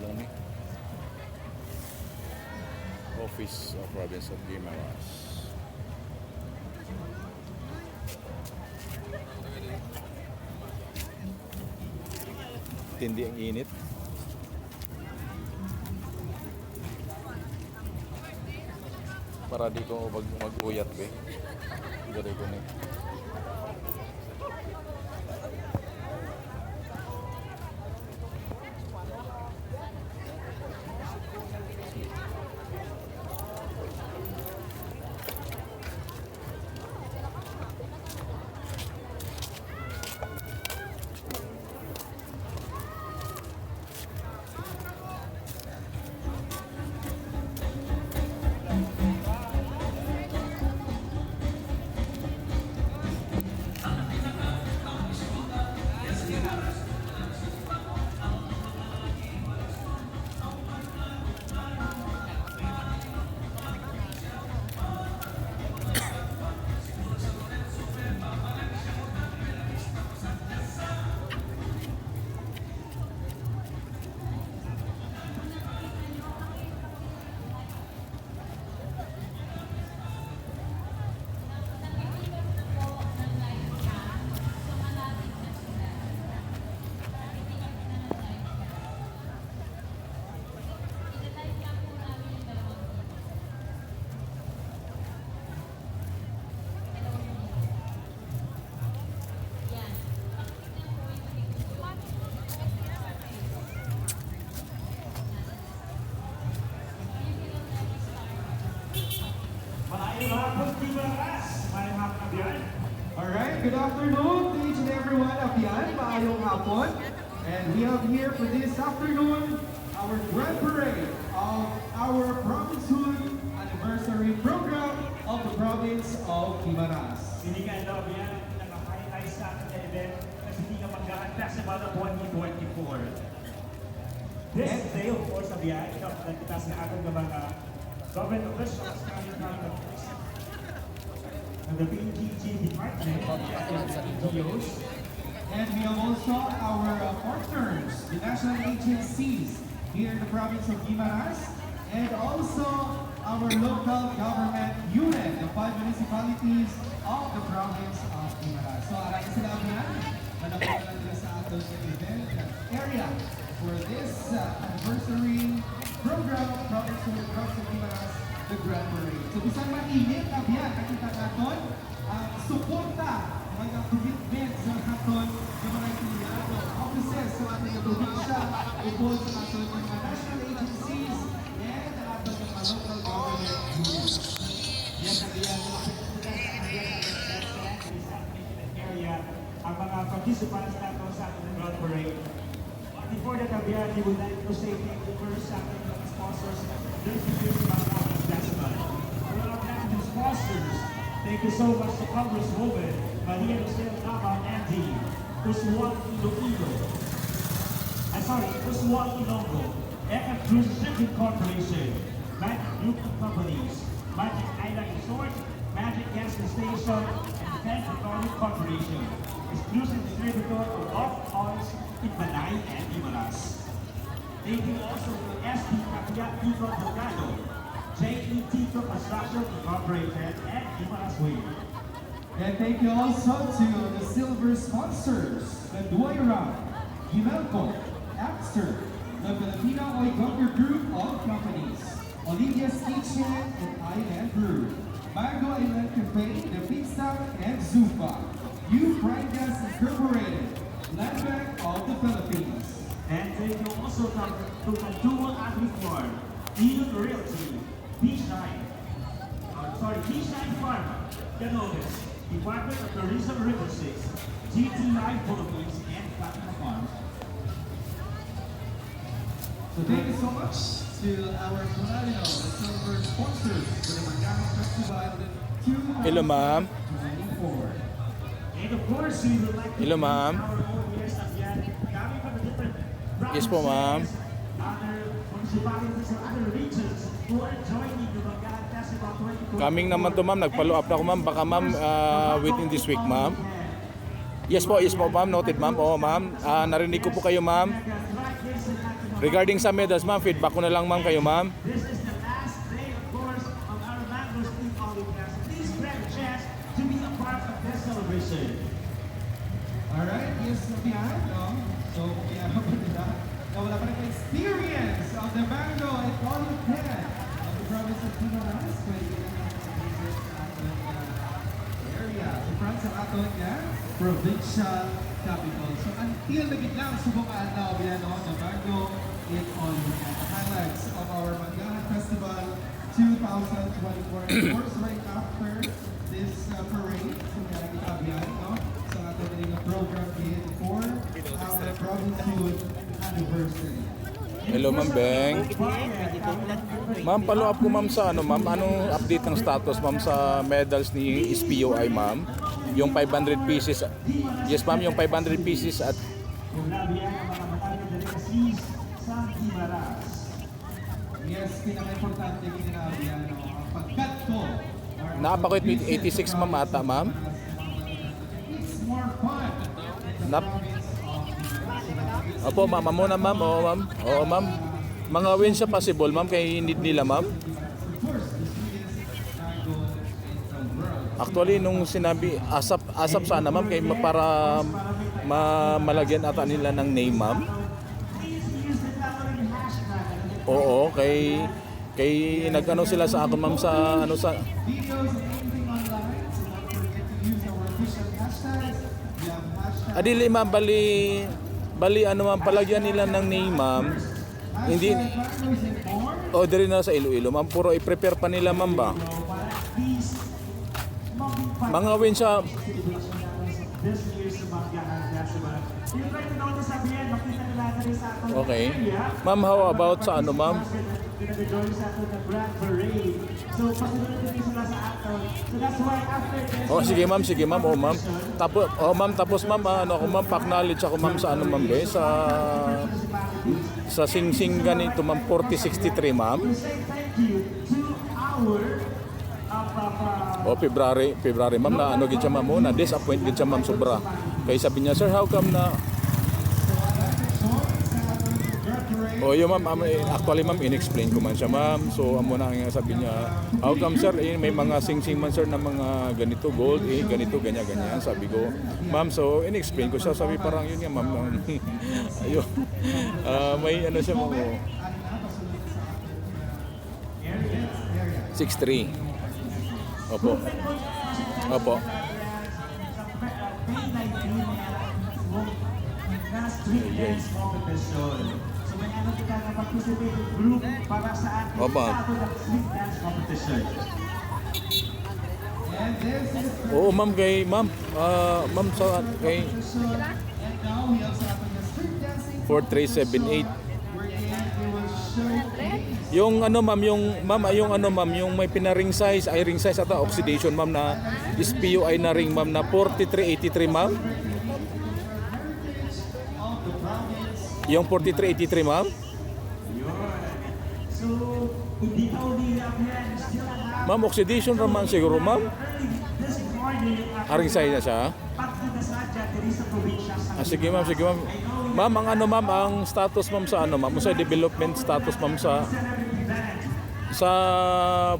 lang ni Office of Province of Guimaras. Tindi ang init. Para di ko mag-uyat be. Gari ko ni. Alright, good afternoon to each and everyone of Yan, maayong hapon. And we have here for this afternoon our grand parade of our provincehood anniversary program of the province of Guimaras. Binigyan daw yan ng highlight sa ating event kasi hindi ka mag-handa sa mga 2024. This day, of course, of yan, nagkita sa ating mga government officials coming from the PGG department of the NGOs. And we have also our partners, the national agencies here in the province of Guimaras, and also our local government unit, the 5 municipalities of the province of Guimaras. So, maraming salamat yan. Malapit na lang sa ating event area for this anniversary program of province of Guimaras, the Grand Parade. So, bisan mainit na biyan, nakita natin ang suporta, mga commitment sa aton ng mga empleyado, offices sa ating probinsya, upod sa ating mga national agencies, and ang ating mga local government units. Yan ang yan, area, ang mga participants natin sa ating Grand Parade. Before that, we would like to say thank you first sa ating mga sponsors. There's the Festival. To our national sponsors, thank you so much to Congresswoman Maria Lucille Nava MD, Uswag Iloilo. Uswag Ilonggo, FM Cruise Shipping Corporation, Magic Group of Companies, Magic Island Resort, Magic Gas Station, and Fed Petroleum Corporation, exclusive distributor of Gulf Oils in Manay and Guimaras. Thank you also to SB Capilla Tito Delgado, J.E. Tito Construction Incorporated, and Guimaras Way. And thank you also to the silver sponsors, the Duayram, Gimelco, Axter, the Filipino Oigonger Group of Companies, Olivia's Kitchen and Island Brew, Mango Island Cafe, the Pizza and Zumba, U Pride Gas Incorporated, Land Bank of the Philippines. And thank you also to Kantuan Agri-Farm, Ian Realty, B-Shine Farm, Canogas, Department of Tourism Resources, GTI Philippines, and Fatima Farm. So thank you so much to our Planalino, the silver sponsors for the Mangango Festival 2024. Hello, ma'am. And of course, we would like to Hello, ma'am. our own years at yan, coming from the different Yes po, ma'am. other municipalities and other regions who are joining the Mangango Festival 2024. Coming naman to, ma'am. Nag-follow up na ako, ma'am. Baka, ma'am, within this week, ma'am. Yes po, ma'am. Noted, ma'am. Oo, ma'am. Narinig ko po kayo, ma'am. Regarding sa medals, ma'am, feedback ko na lang, ma'am, kayo, ma'am. This is the last day, of course, of our Mango Street Olympics. Please grab a chance to be a part of this celebration. Alright, yes, Sofian, no? So, kaya ako nila na wala pa rin experience of the Mango and Olympiad of the province of Pinas. Pwede na visit sa ating area. Sa France, sa ating provincial capital. So, until nagitlang subong adlaw, yan, no? The Mango and Olympiad. The highlights of our Mangahan Festival 2024. Of course, right after this parade, so yan, itabihan, no? Sa ating program din for our provincehood anniversary. Hello, ma'am Beng. Ma'am, follow up ko, ma'am, sa ano, ma'am, anong update ng status, ma'am, sa medals ni SPOI, ma'am? Yung 500 pieces. Yes, ma'am, yung 500 pieces at Yung labihan ng mga batang delicacies sa Guimaras. Yes, pinaka-importante ginagawa no, ang pagkatko. napakwit 86, ma'am, ata, ma'am. It's more fun. Nap Opo, ma'am, muna, ma'am. Oo, ma'am. Oo, ma'am. Mga wins siya possible, ma'am, kay need nila, ma'am. Actually, nung sinabi, asap sana, ma'am, kay para malagyan ata nila ng name, ma'am. Oo, kay nagano sila sa ako, ma'am, sa ano sa Videos and anything online, so don't forget to use our official hashtags. We have hashtag Adili, ma'am, bali ano, ma'am, palagyan nila ng name, ma'am. Hindi Mangoes and more. o diri na sa Iloilo, ma'am, puro i-prepare pa nila, ma'am, ba. Mga wins siya. This year's Mangahan Festival. Yung try to notice sabihin, makita nila na rin sa ating Okay. area. Ma'am, how about sa ano, ma'am? Pinag-join sa atin ng Grand Parade. So, pasunod din sila sa atin. So, that's why after this... Oh, sige, ma'am, sige, ma'am. Oh, ma'am. Tapos, ma'am, ano ako, ma'am, pa-acknowledge ako, ma'am, sa ano, ma'am, sa sing-sing ganito, ma'am, 4063, ma'am. To say thank you to our O, February, ma'am, na ano gid siya, ma'am, na disappoint gid siya, ma'am, sobra. Kaya sabi niya, sir, how come na... O, yun, ma'am, actually, ma'am, in-explain ko man siya, ma'am. So, amo na nga sabi niya, how come, sir, may mga sing-sing man, sir, na mga ganito, gold, ganito, ganyan. Sabi ko, ma'am, so, in-explain ko siya. Sabi parang yun nga, ma'am, ayun. May ano siya, ma'am, 6'3". Opo. Opo. street dance competition. So may ano kita na participating group para sa ating Opa. street dance competition. And this is Oo, ma'am, ma'am, ma'am, sa kay and now we also have the street dancing 4378. wherein we will showcase Yung ano, ma'am, yung may pina-ring size, ay ring size ata oxidation, ma'am, na SPOI na ring, ma'am, na 4383, ma'am. Yung 4383, ma'am. So, hindi ka umiyak yan. Still alive. Ma'am, oxidation naman siguro, ma'am. This morning, Aring size na siya. pagkakasadya diri sa probinsya sa Sige, ma'am, sige, ma'am. Ma'am, ang ano, ma'am, ang status, ma'am, sa ano, ma'am, sa development status, ma'am, sa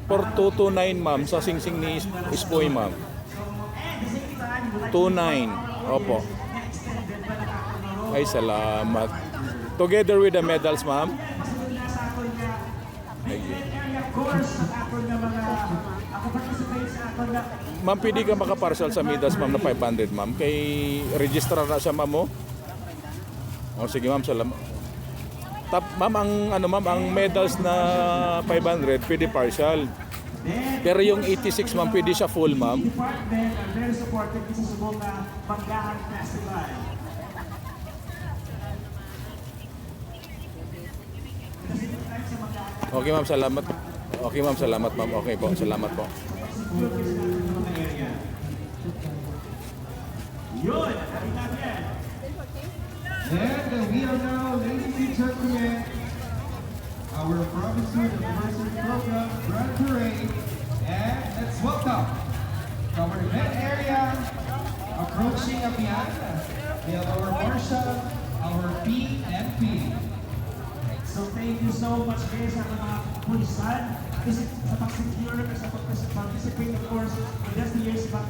4229, ma'am, sa singsing ni SPOI, ma'am. 29. Opo. Ay, salamat. Together with the medals, ma'am. Ma'am, pwede ka makaparcel sa medals, ma'am, na 500, ma'am. Kay registrar na siya, ma'am, oh. O, sige, ma'am, salamat. Ma'am, ang ano, ma'am, ang medals na 500 pwede partial. Pero yung 86, ma'am, pwede siya full, ma'am. Department are very supportive sa subong na Mangahan Festival. Okay, ma'am, salamat. Okay, ma'am, salamat, ma'am. Okay po, salamat po. Yun, nakita yan. And we are now, ladies and gentlemen, our Provincial Anniversary Program Grand Parade. And let's welcome from our event area, approaching Abian. We have our Marshal, our PNP. So thank you so much guys sa mga pulisan kasi sa pag-secure at sa pag-participate of course with us the years back